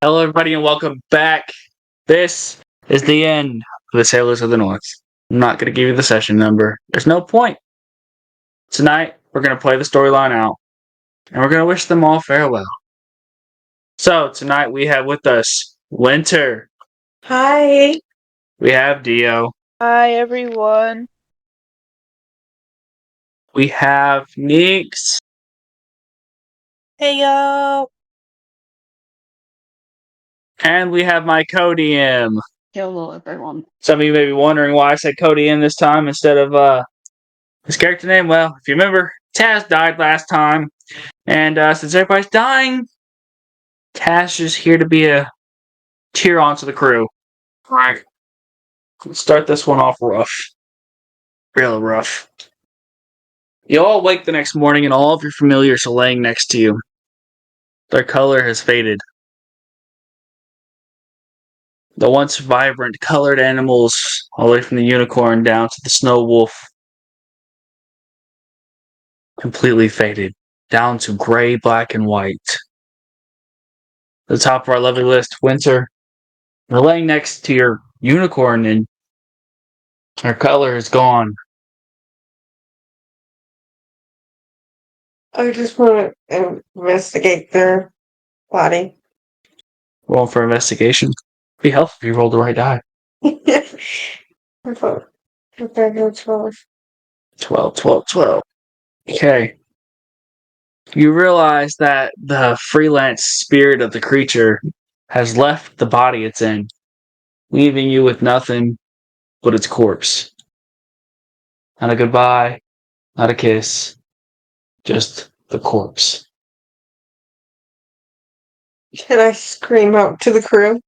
Hello, everybody, and welcome back. This is the end of the Sailors of the North. I'm not going to give you the session number. There's no point. Tonight, we're going to play the storyline out, and we're going to wish them all farewell. So, tonight we have with us Winter. Hi. We have Dio. Hi, everyone. We have Neeks. Hey, yo. And we have my Codium. Hello, everyone. Some of you may be wondering why I said Codium this time instead of his character name. Well, if you remember, Taz died last time. And since everybody's dying, Taz is here to be a cheer on to the crew. Alright. Let's start this one off rough. Real rough. You all wake the next morning and all of your familiars are laying next to you. Their color has faded. The once vibrant, colored animals, all the way from the unicorn down to the snow wolf, completely faded, down to gray, black, and white. At the top of our lovely list, Winter. You're laying next to your unicorn and her color is gone. I just want to investigate their body. Roll for investigation. Be helpful if you roll the right die. Okay, 12. 12. Okay. You realize that the freelance spirit of the creature has left the body it's in, leaving you with nothing but its corpse. Not a goodbye, not a kiss, just the corpse. Can I scream out to the crew?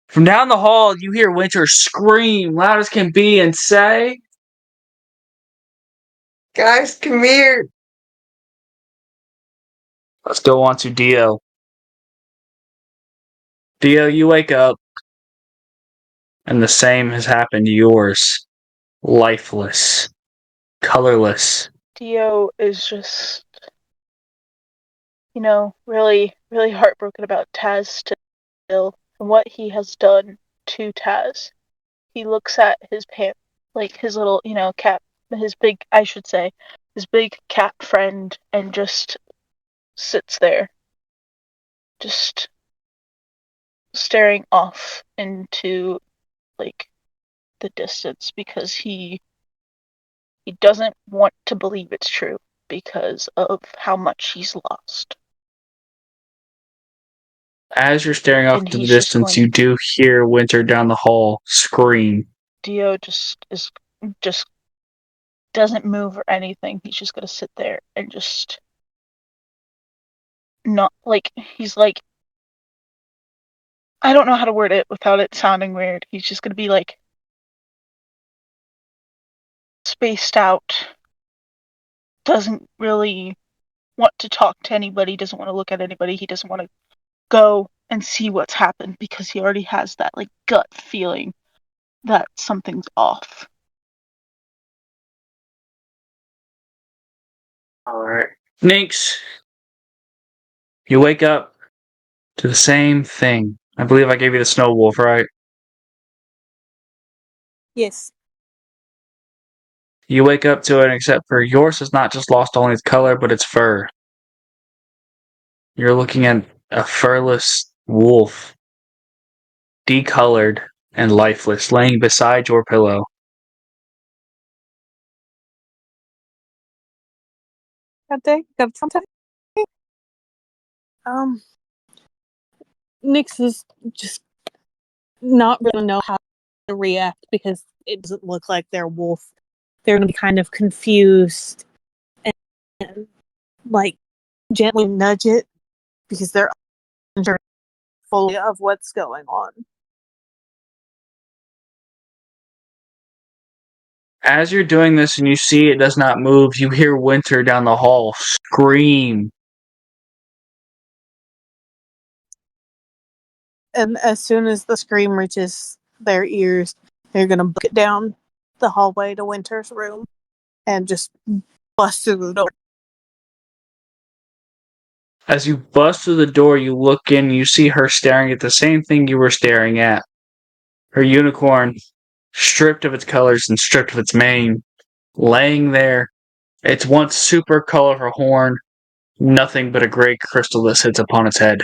From down the hall, you hear Winter scream loud as can be and say, Guys, come here. let's go on to Dio. Dio, you wake up, and the same has happened to yours. Lifeless, colorless. Dio is just, really, really heartbroken about Taz still and what he has done to Taz. He looks at his his little, cat, his big cat friend, and just sits there, just staring off into, the distance because he doesn't want to believe it's true because of how much he's lost. As you're staring off And to the he's just distance, going- you do hear Winter down the hall scream. Dio just doesn't move or anything. He's just gonna sit there and just not he's like, I don't know how to word it without it sounding weird. He's just gonna be spaced out. Doesn't really want to talk to anybody, doesn't want to look at anybody, he doesn't want to go and see what's happened because he already has that gut feeling that something's off. Alright. Ninx, you wake up to the same thing. I believe I gave you the snow wolf, right? Yes. You wake up to it, except for yours has not just lost only its color, but its fur. You're looking at a furless wolf, decolored and lifeless, laying beside your pillow. Got something? Nyx is just not really know how to react because it doesn't look like they're wolf. They're gonna be kind of confused and gently nudge it because they're unsure fully of what's going on. As you're doing this and you see it does not move, you hear Winter down the hall scream. And as soon as the scream reaches their ears, they're gonna book it down the hallway to Winter's room and just bust through the door. As you bust through the door, you look in, you see her staring at the same thing you were staring at. Her unicorn, stripped of its colors and stripped of its mane, laying there, its once super colorful horn, nothing but a gray crystal that sits upon its head.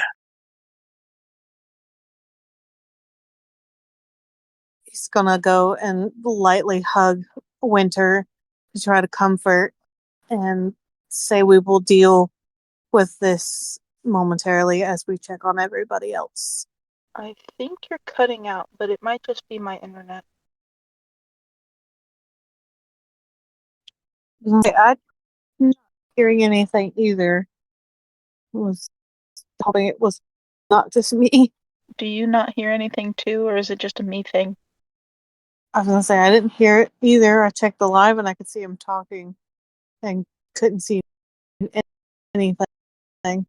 He's gonna go and lightly hug Winter to try to comfort and say we will deal with this momentarily as we check on everybody else. I think you're cutting out, but it might just be my internet. I'm not hearing anything either. Was hoping it was not just me. Do you not hear anything too, or is it just a me thing? I was gonna say I didn't hear it either. I checked the live and I could see him talking and couldn't see anything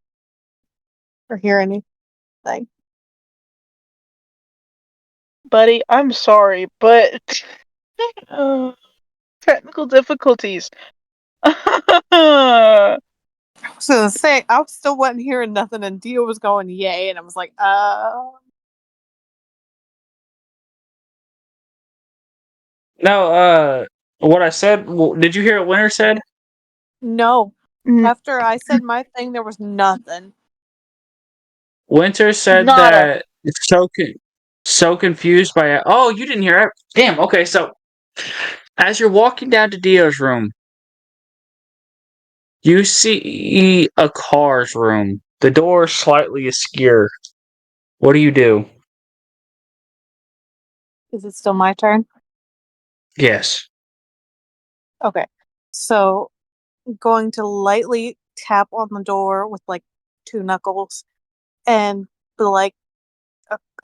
or hear anything. Buddy, I'm sorry, but technical difficulties. I was gonna say I still wasn't hearing nothing, and Dio was going yay, and I was like, No, what I said, did you hear what Winter said? no. Mm, After I said my thing, there was nothing. Winter said Nada. that it's so confused by it. Oh, you didn't hear it. Damn, okay, so as you're walking down to Dio's room, you see a car's room. The door is slightly askew. What do? Is it still my turn? Yes. Okay. So going to lightly tap on the door with like two knuckles and be like,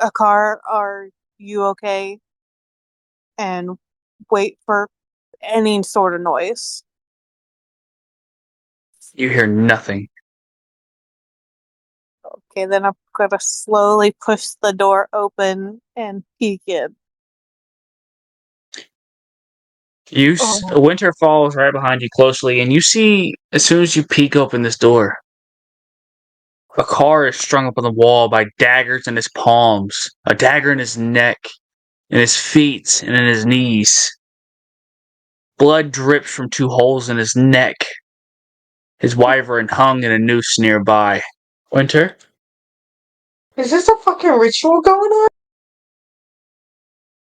a car, are you okay? And wait for any sort of noise. You hear nothing. Okay, then I'm gonna slowly push the door open and peek in. Winter follows right behind you closely, and you see, as soon as you peek open this door, a car is strung up on the wall by daggers in his palms, a dagger in his neck, in his feet, and in his knees. Blood drips from two holes in his neck. His wyvern hung in a noose nearby. Winter? Is this a fucking ritual going on?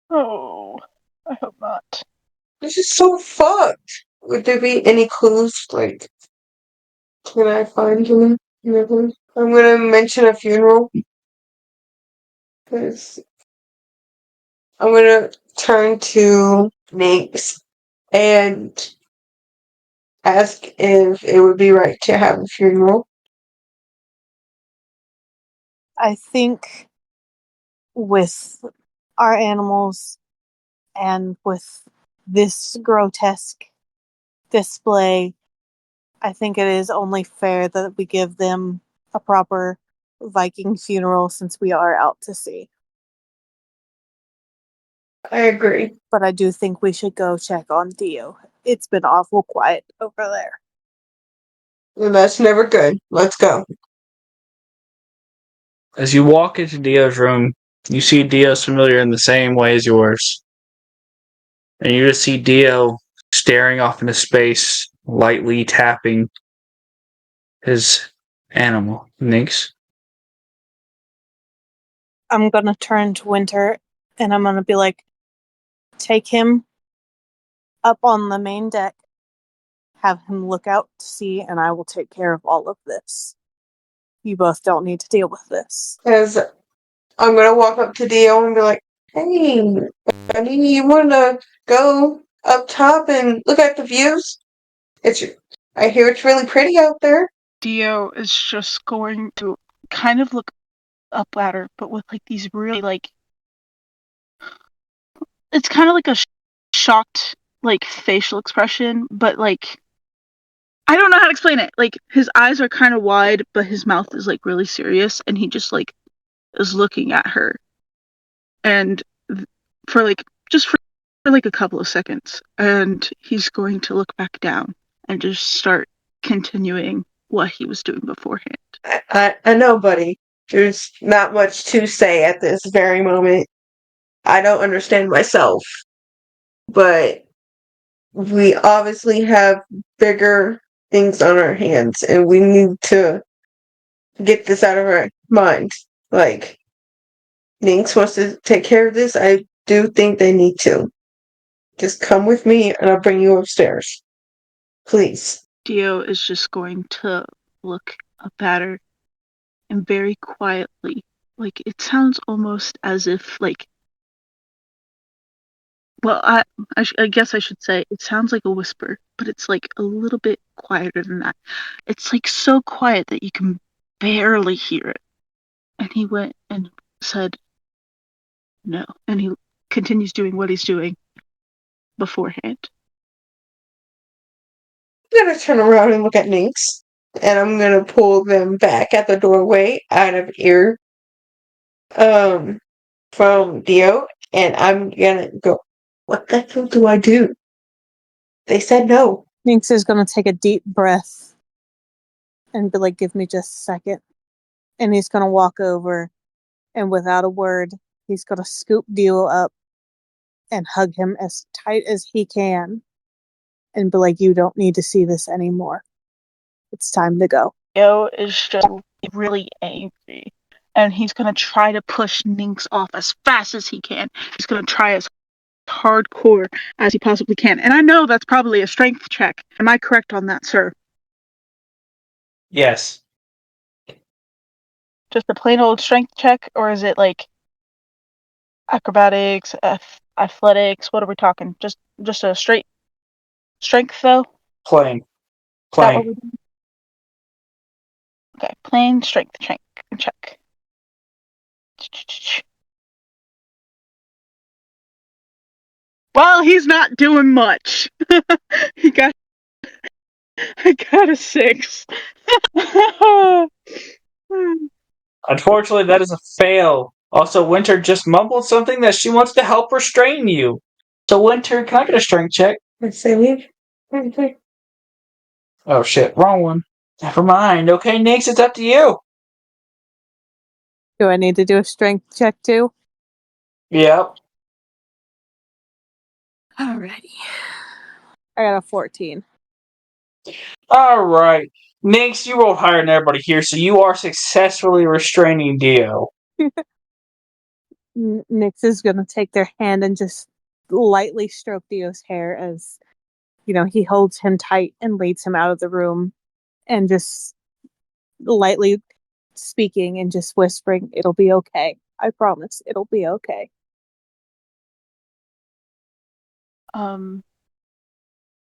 Oh, I hope not. This is so fucked. Would there be any clues? Like, can I find any clues? I'm gonna mention a funeral. Because I'm gonna turn to Nix and ask if it would be right to have a funeral. I think with our animals and with this grotesque display, I think it is only fair that we give them a proper Viking funeral since we are out to sea. I agree. But I do think we should go check on Dio. It's been awful quiet over there. And that's never good. Let's go. As you walk into Dio's room, you see Dio's familiar in the same way as yours. And you just see Dio staring off into space, lightly tapping his animal. Nix? I'm gonna turn to Winter and I'm gonna be like, take him up on the main deck, have him look out to sea, and I will take care of all of this. You both don't need to deal with this. Because I'm gonna walk up to Dio and be like, hey, buddy, you wanna go up top and look at the views? I hear it's really pretty out there. Dio is just going to kind of look up at her, but with like these really like, it's kind of like a shocked like facial expression, but like I don't know how to explain it. Like his eyes are kind of wide, but his mouth is like really serious, and he just like is looking at her, and for like just for like a couple of seconds, and he's going to look back down and just start continuing what he was doing beforehand. I know, buddy. There's not much to say at this very moment. I don't understand myself. But we obviously have bigger things on our hands, and we need to get this out of our mind. Like, Nynx wants to take care of this. I do think they need to. Just come with me, and I'll bring you upstairs. Please. Dio is just going to look up at her and very quietly, like it sounds almost as if well, I guess I should say it sounds like a whisper, but it's like a little bit quieter than that. It's like so quiet that you can barely hear it. And he went and said no, and he continues doing what he's doing beforehand. I'm gonna turn around and look at Nynx, and I'm gonna pull them back at the doorway out of ear from Dio, and I'm gonna go, what the hell do I do? They said no. Nynx is going to take a deep breath and be like, give me just a second. And he's going to walk over, and without a word, he's going to scoop Dio up and hug him as tight as he can and be like, you don't need to see this anymore. It's time to go. Dio is just really angry, and he's going to try to push Nynx off as fast as he can. He's going to try as hardcore as he possibly can. And I know that's probably a strength check. Am I correct on that, sir? Yes. Just a plain old strength check, or is it like acrobatics, athletics? What are we talking? Just a straight strength, though? Plain. Is that what Plain. we're doing? Okay, plain strength check. Well, he's not doing much. I got a 6. Unfortunately, that is a fail. Also, Winter just mumbled something that she wants to help restrain you. So, Winter, can I get a strength check? Let's say leave. Oh shit, wrong one. Never mind. Okay, Nix, it's up to you. Do I need to do a strength check too? Yep. Alrighty. I got a 14. Alright. Nix, you rolled higher than everybody here, so you are successfully restraining Dio. Nyx is going to take their hand and just lightly stroke Dio's hair as, he holds him tight and leads him out of the room and just lightly speaking and just whispering, it'll be okay. I promise, it'll be okay.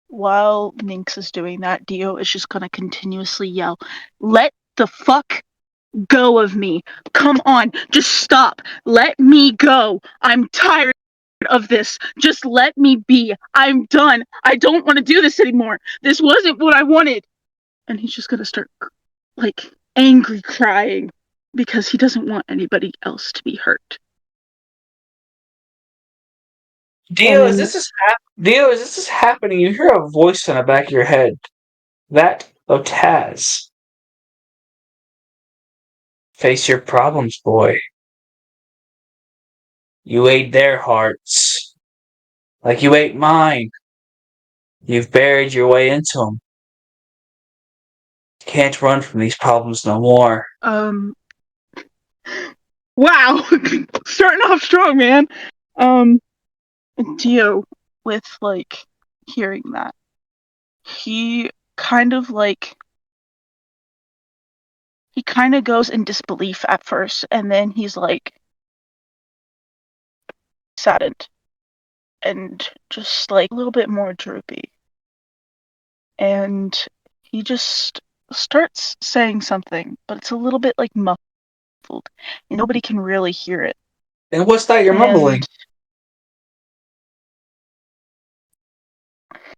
While Nynx is doing that, Dio is just gonna continuously yell, "Let the fuck go of me! Come on, just stop! Let me go! I'm tired of this! Just let me be! I'm done! I don't want to do this anymore! This wasn't what I wanted!" And he's just gonna start, angry crying because he doesn't want anybody else to be hurt. Dio, is this happening? You hear a voice in the back of your head. That of Taz. Face your problems, boy. You ate their hearts. Like you ate mine. You've buried your way into them. Can't run from these problems no more. Wow! Starting off strong, man! Dio, with, hearing that, he kind of goes in disbelief at first, and then he's saddened and just a little bit more droopy, and he just starts saying something, but it's a little bit muffled and nobody can really hear it. And what's that you're mumbling?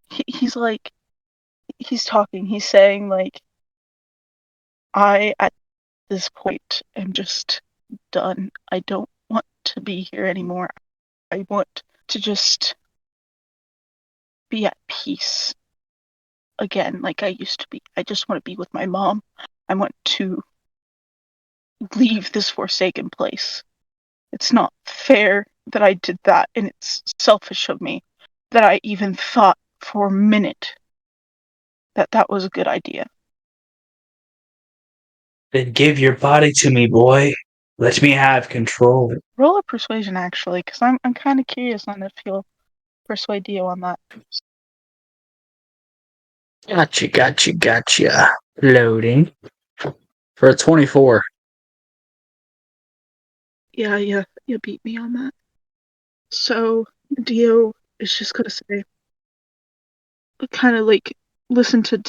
He's talking, he's saying I at this point am just done. I don't want to be here anymore. I want to just be at peace. again like I used to be. I just want to be with my mom. I want to leave this forsaken place. It's not fair that I did that, and it's selfish of me that I even thought for a minute that that was a good idea. Then give your body to me, boy. Let me have control. Roll a persuasion, actually, because I'm kind of curious on if you'll persuade Dio on that. Gotcha. Loading. For a 24. Yeah, you beat me on that. So Dio is just gonna say, kind of like listen to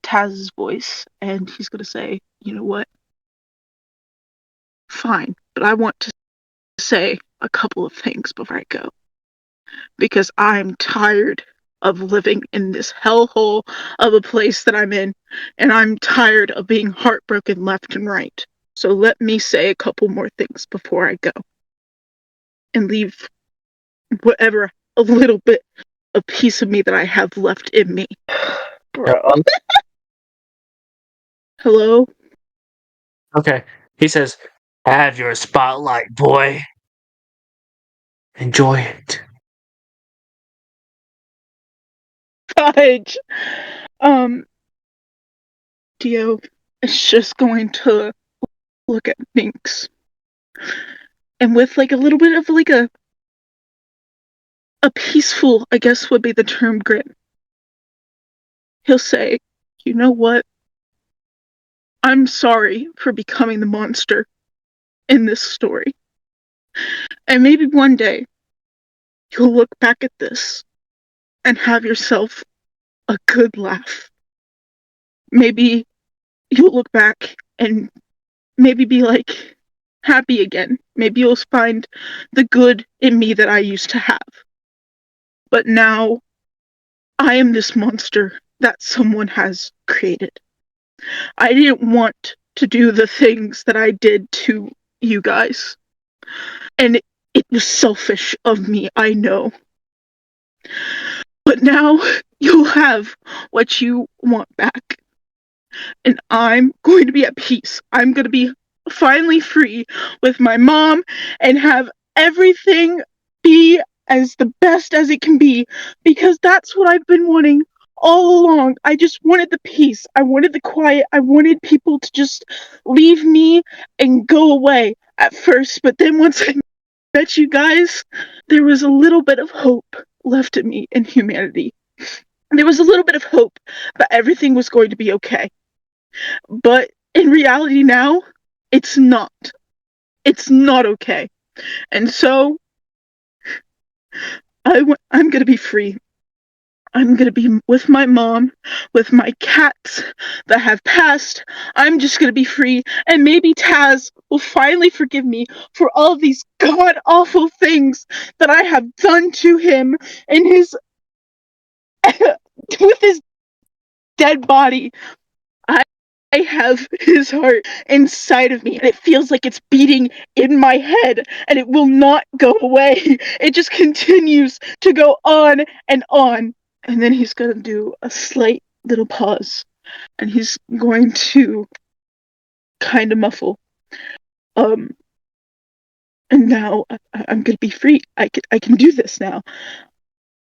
Taz's voice, and he's gonna say, you know what? Fine, but I want to say a couple of things before I go. Because I'm tired of living in this hellhole of a place that I'm in, and I'm tired of being heartbroken left and right. So let me say a couple more things before I go. And leave whatever a little bit a piece of me that I have left in me. Bro. Hello? Okay. He says, have your spotlight, boy. Enjoy it. Fudge! Dio is just going to look at Minx. And with like a little bit of like a peaceful, I guess would be the term, grin. He'll say, you know what? I'm sorry for becoming the monster in this story. And maybe one day you'll look back at this and have yourself a good laugh. Maybe you'll look back and maybe be like happy again. Maybe you'll find the good in me that I used to have. But now I am this monster that someone has created. I didn't want to do the things that I did to you guys. And it was selfish of me, I know. But now you'll have what you want back. And I'm going to be at peace. I'm going to be finally free with my mom and have everything be as the best as it can be, because that's what I've been wanting all along. I just wanted the peace. I wanted the quiet. I wanted people to just leave me and go away at first. But then once I met you guys, there was a little bit of hope left in me in humanity. There was a little bit of hope that everything was going to be okay. But in reality now, it's not. It's not okay. And so, I'm gonna be free. I'm gonna be with my mom, with my cats that have passed. I'm just gonna be free, and maybe Taz will finally forgive me for all of these god-awful things that I have done to him in his with his dead body. I have his heart inside of me, and it feels like it's beating in my head, and it will not go away. It just continues to go on and on. And then he's gonna do a slight little pause, and he's going to kind of muffle. And now I'm gonna be free. I can do this now.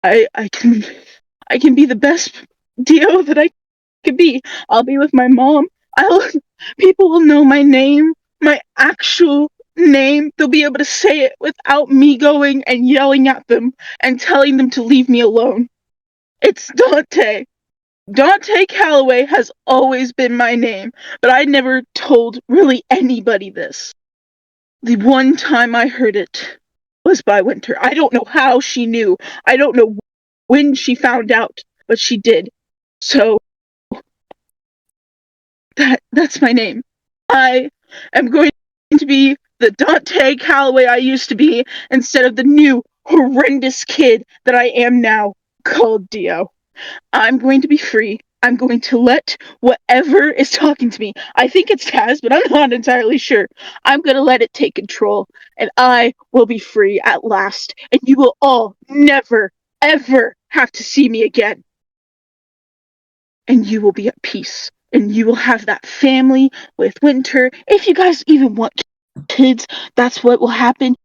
I can be the best Dio that I could be. I'll be with my mom. People will know my name, my actual name. They'll be able to say it without me going and yelling at them and telling them to leave me alone. It's Dante. Dante Calloway has always been my name, but I never told really anybody this. The one time I heard it was by Winter. I don't know how she knew. I don't know when she found out, but she did. So that's my name. I am going to be the Dante Calloway I used to be instead of the new horrendous kid that I am now, called Dio. I'm going to be free. I'm going to let whatever is talking to me, I think it's Taz, but I'm not entirely sure. I'm going to let it take control, and I will be free at last, and you will all never, ever have to see me again. and you will be at peace. And you will have that family with Winter. If you guys even want kids, that's what will happen.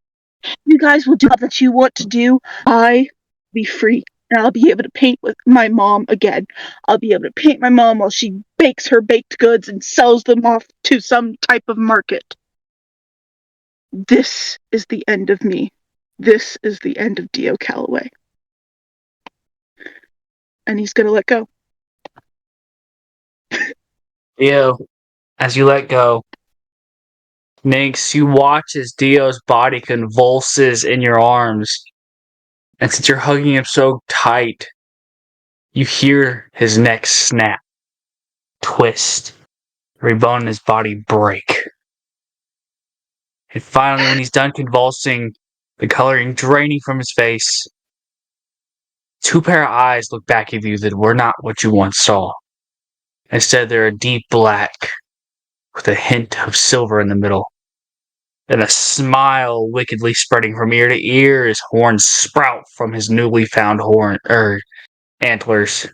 You guys will do all that you want to do. I will be free. And I'll be able to paint with my mom again. I'll be able to paint my mom while she bakes her baked goods and sells them off to some type of market. This is the end of me. This is the end of Dio Calloway. And he's gonna let go. Dio, as you let go, Nix, you watch as Dio's body convulses in your arms. And since you're hugging him so tight, you hear his neck snap, twist, every bone in his body break. And finally, when he's done convulsing, the coloring draining from his face, two pair of eyes look back at you that were not what you once saw. Instead, they're a deep black with a hint of silver in the middle. And a smile wickedly spreading from ear to ear as horns sprout from his newly found antlers.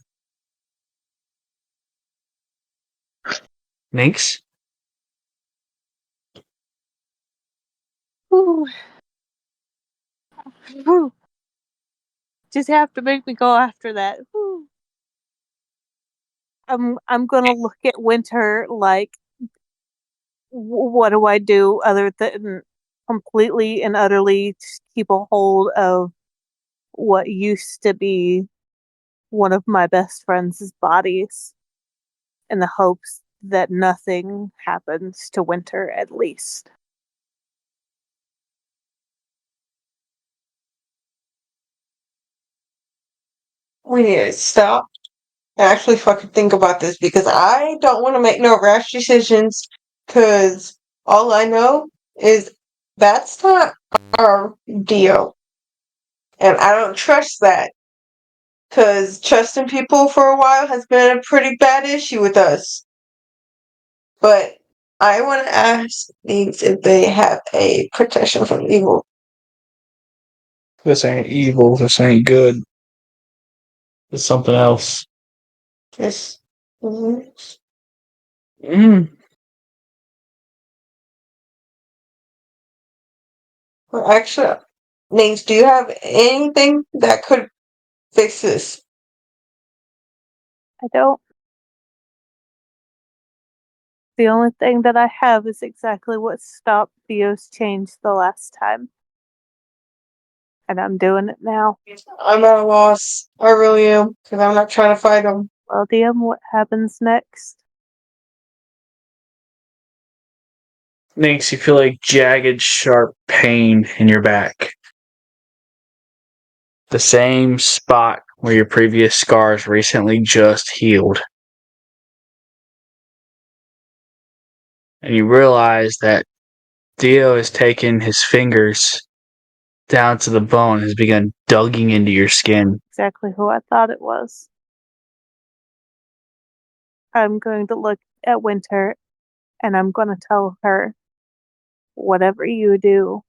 Nix? Whew. Whew. Just have to make me go after that. Whew. I'm gonna look at Winter like, what do I do other than completely and utterly keep a hold of what used to be one of my best friends' bodies in the hopes that nothing happens to Winter at least. We need to stop and actually fucking think about this because I don't want to make no rash decisions because all I know is that's not our Dio. And I don't trust that because trusting people for a while has been a pretty bad issue with us. But I want to ask these if they have a protection from evil. This ain't evil, this ain't good. It's something else. Yes. Well, actually, Nate, do you have anything that could fix this? I don't. The only thing that I have is exactly what stopped Theo's change the last time. And I'm doing it now. I'm at a loss. I really am, because I'm not trying to fight him. Well, DM, what happens next? Makes you feel like jagged, sharp pain in your back. The same spot where your previous scars recently just healed. And you realize that Dio has taken his fingers down to the bone and has begun digging into your skin. Exactly who I thought it was. I'm going to look at Winter and I'm going to tell her, whatever you do,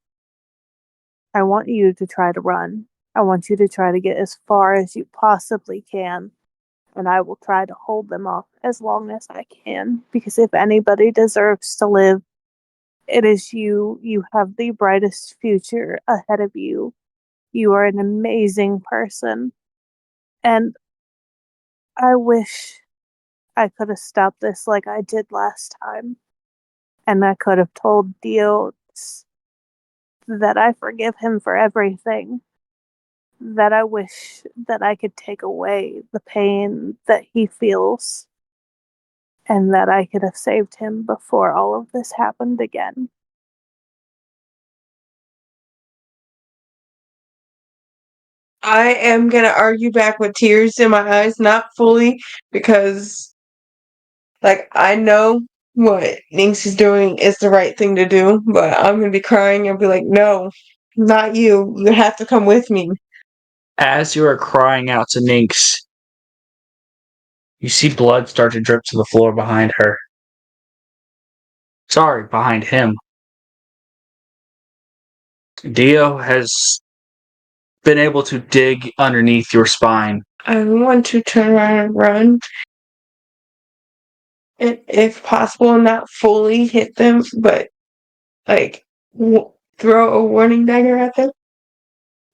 I want you to try to run. I want you to try to get as far as you possibly can. And I will try to hold them off as long as I can. Because if anybody deserves to live, it is you. You have the brightest future ahead of you. You are an amazing person. And I wish I could have stopped this like I did last time. And I could have told Dio that I forgive him for everything. That I wish that I could take away the pain that he feels. And that I could have saved him before all of this happened again. I am gonna argue back with tears in my eyes, not fully, because, like, I know what Nix is doing is the right thing to do, but I'm gonna be crying and be like, no, not you. You have to come with me. As you are crying out to Nix, you see blood start to drip to the floor behind her. Sorry, behind him. Dio has been able to dig underneath your spine. I want to turn around and run, if possible, not fully hit them, but like throw a warning dagger at them.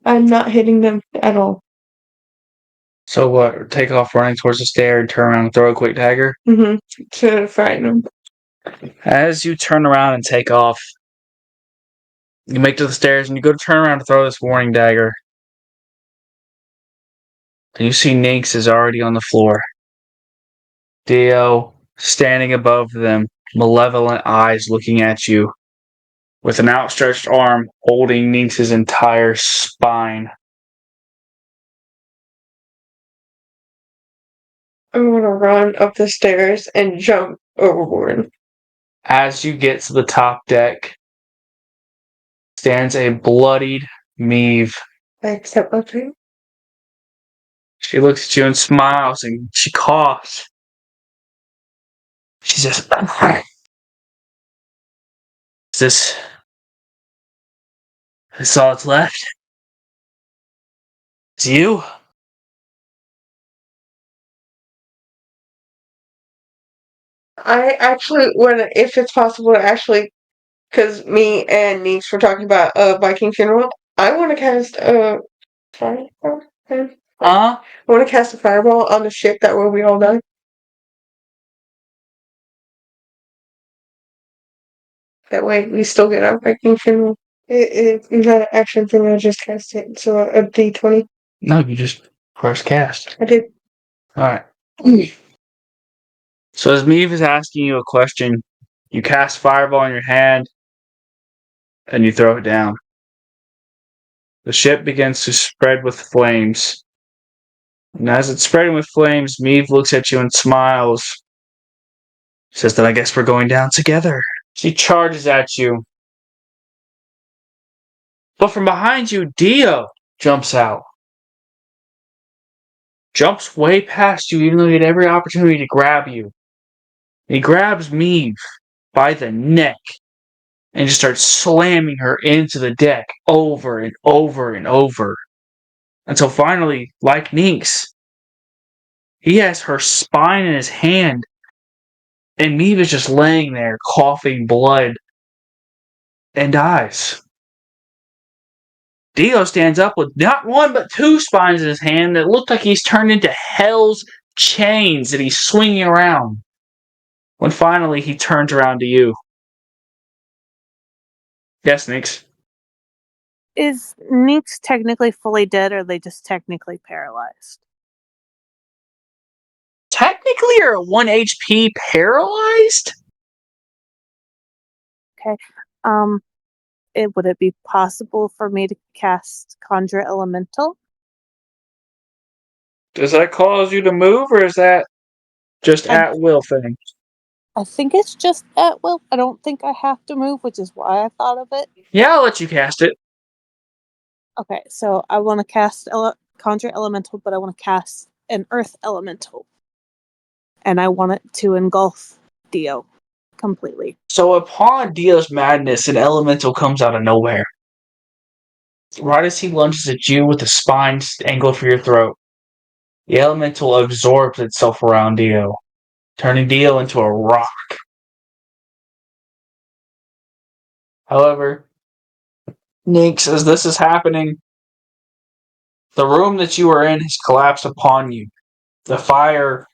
I'm not hitting them at all. So what? Take off running towards the stair and turn around and throw a quick dagger? To frighten them. As you turn around and take off, you make to the stairs and you go to turn around to throw this warning dagger. And you see Nynx is already on the floor. Dio standing above them, malevolent eyes looking at you, with an outstretched arm holding Nynx's entire spine. I'm gonna run up the stairs and jump overboard. As you get to the top deck, stands a bloodied Meave. I accept my fate. She looks at you and smiles and she coughs. She says, Is this all that's left? It's you? I actually want, if it's possible to actually, because me and Nynx were talking about a Viking funeral, I want to cast a fireball. I want to cast a fireball on the ship that way we all die. That way we still get our Viking funeral. It's not an action thing, I just cast it. So a d20. No, you just first cast. I did. Alright. So as Meave is asking you a question, you cast Fireball in your hand, and you throw it down. The ship begins to spread with flames. And as it's spreading with flames, Meave looks at you and smiles. Says that I guess we're going down together. She charges at you. But from behind you, Dio jumps out. Jumps way past you, even though he had every opportunity to grab you. He grabs Meave by the neck and just starts slamming her into the deck over and over and over. Until finally, like Nynx, he has her spine in his hand, and Meave is just laying there, coughing blood, and dies. Dio stands up with not one but two spines in his hand that look like he's turned into hell's chains that he's swinging around. When finally he turns around to you. Yes, Nynx? Is Nynx technically fully dead, or are they just technically paralyzed? Technically, you're at 1 HP paralyzed? Okay. Would it be possible for me to cast Conjure Elemental? Does that cause you to move, or is that just at will thing? I think it's just at will. I don't think I have to move, which is why I thought of it. Yeah, I'll let you cast it. Okay, so I want to cast Conjure Elemental, but I want to cast an Earth Elemental. And I want it to engulf Dio completely. So upon Dio's madness, an elemental comes out of nowhere. Right as he lunges at you with the spine angled for your throat, the elemental absorbs itself around Dio, turning Dio into a rock. However, Nynx, as this is happening, the room that you are in has collapsed upon you, the fire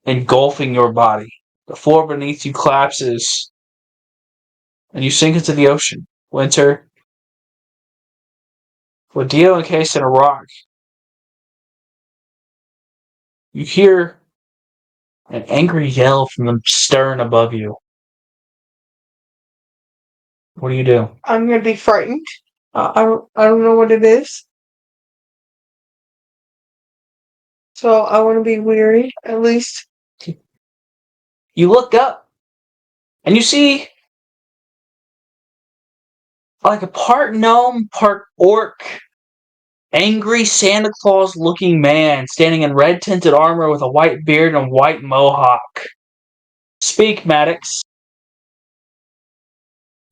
engulfing your body. The floor beneath you collapses, and you sink into the ocean. Winter, with Dio encased in a rock, you hear an angry yell from the stern above you. What do you do? I'm gonna be frightened. I don't know what it is. So I want to be weary, at least. You look up, and you see like a part gnome, part orc, angry Santa Claus looking man standing in red tinted armor with a white beard and white mohawk. Speak, Maddox.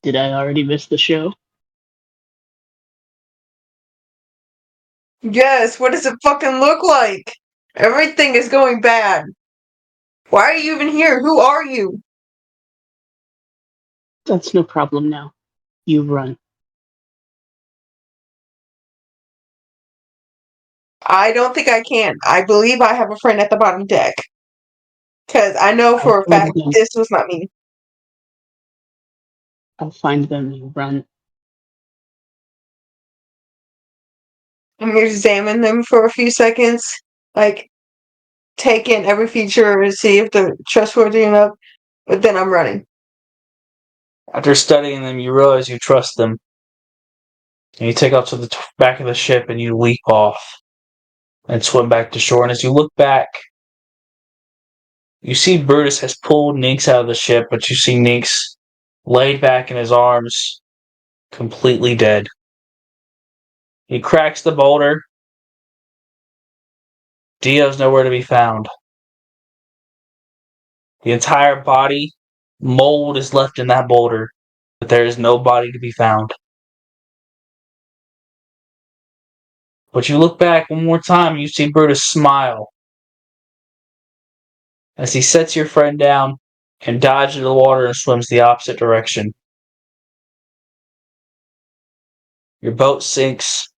Did I already miss the show? Yes, what does it fucking look like? Everything is going bad. Why are you even here? Who are you? That's no problem now. You run. I don't think I can. I believe I have a friend at the bottom deck. Because I know I'll for a find fact them. this was not me. I'll find them. You run. I'm gonna examine them for a few seconds. Like, take in every feature and see if they're trustworthy enough. But then I'm running. After studying them, you realize you trust them. And you take off to the back of the ship and you leap off and swim back to shore. And as you look back, you see Brutus has pulled Ninx out of the ship, but you see Ninx laid back in his arms, completely dead. He cracks the boulder. Dio's nowhere to be found. The entire body, mold is left in that boulder, but there is no body to be found. But you look back one more time and you see Brutus smile as he sets your friend down and dives into the water and swims the opposite direction. Your boat sinks,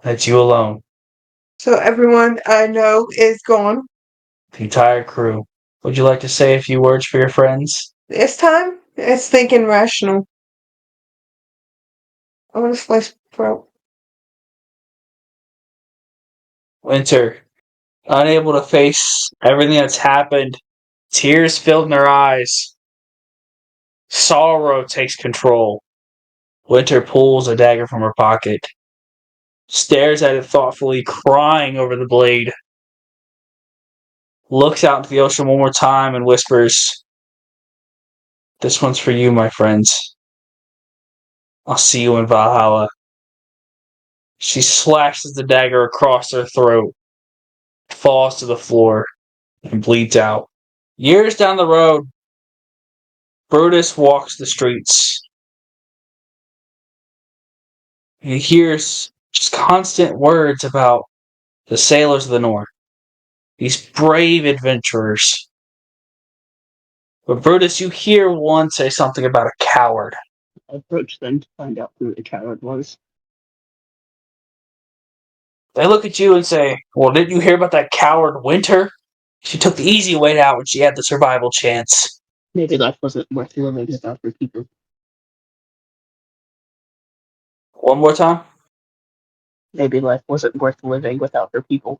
and it's you alone. So everyone I know is gone. The entire crew. Would you like to say a few words for your friends? This time, it's thinking rational. I want to slice throat. Winter, unable to face everything that's happened, tears filled in their eyes. Sorrow takes control. Winter pulls a dagger from her pocket, stares at it thoughtfully, crying over the blade, looks out into the ocean one more time and whispers, "This one's for you, my friends. I'll see you in Valhalla." She slashes the dagger across her throat, falls to the floor, and bleeds out. Years down the road, Brutus walks the streets. He hears just constant words about the sailors of the North, these brave adventurers. But Brutus, you hear one say something about a coward. I approached them to find out who the coward was. They look at you and say, "Well, didn't you hear about that coward Winter? She took the easy way out when she had the survival chance." Maybe life wasn't worth living without her people. One more time. Maybe life wasn't worth living without her people.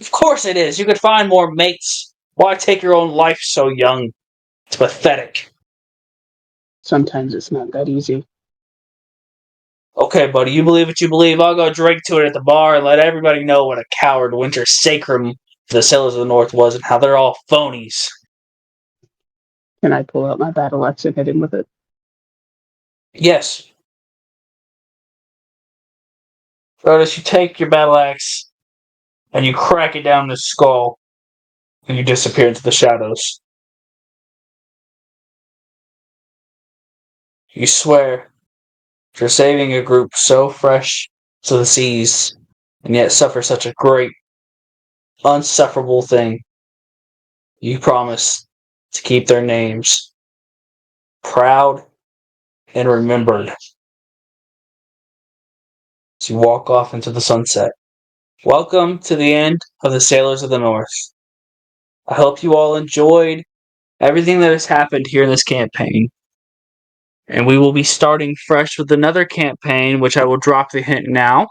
Of course it is. You could find more mates. Why take your own life so young? It's pathetic. Sometimes it's not that easy. Okay, buddy, you believe what you believe. I'll go drink to it at the bar and let everybody know what a coward Winter Sacrum for the Sailors of the North was and how they're all phonies. Can I pull out my battle axe and hit him with it? Yes. Notice you take your battle axe and you crack it down his skull and you disappear into the shadows. You swear for saving a group so fresh to the seas and yet suffer such a great, unsufferable thing. You promise to keep their names proud and remembered as you walk off into the sunset. Welcome to the end of the Sailors of the North. I hope you all enjoyed everything that has happened here in this campaign. And we will be starting fresh with another campaign, which I will drop the hint now.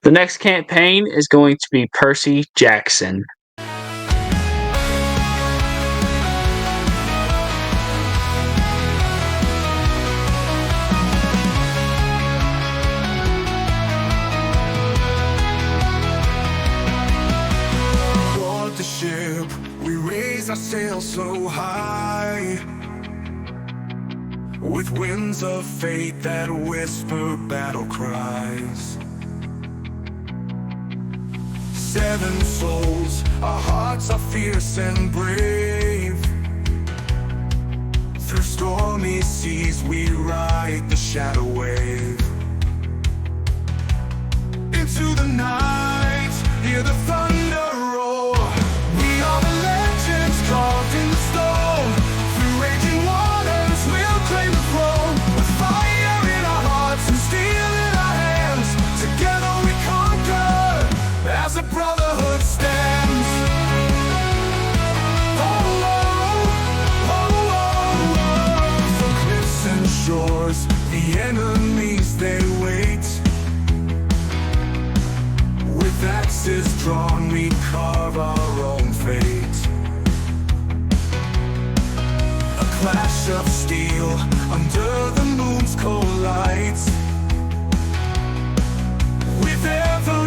The next campaign is going to be Percy Jackson. Board the ship, we raise our sails so high, with winds of fate that whisper battle cries. 7 souls, our hearts are fierce and brave. Through stormy seas we ride the shadow wave. Into the night, hear the thunder roar. We flash of steel under the moon's cold lights. With every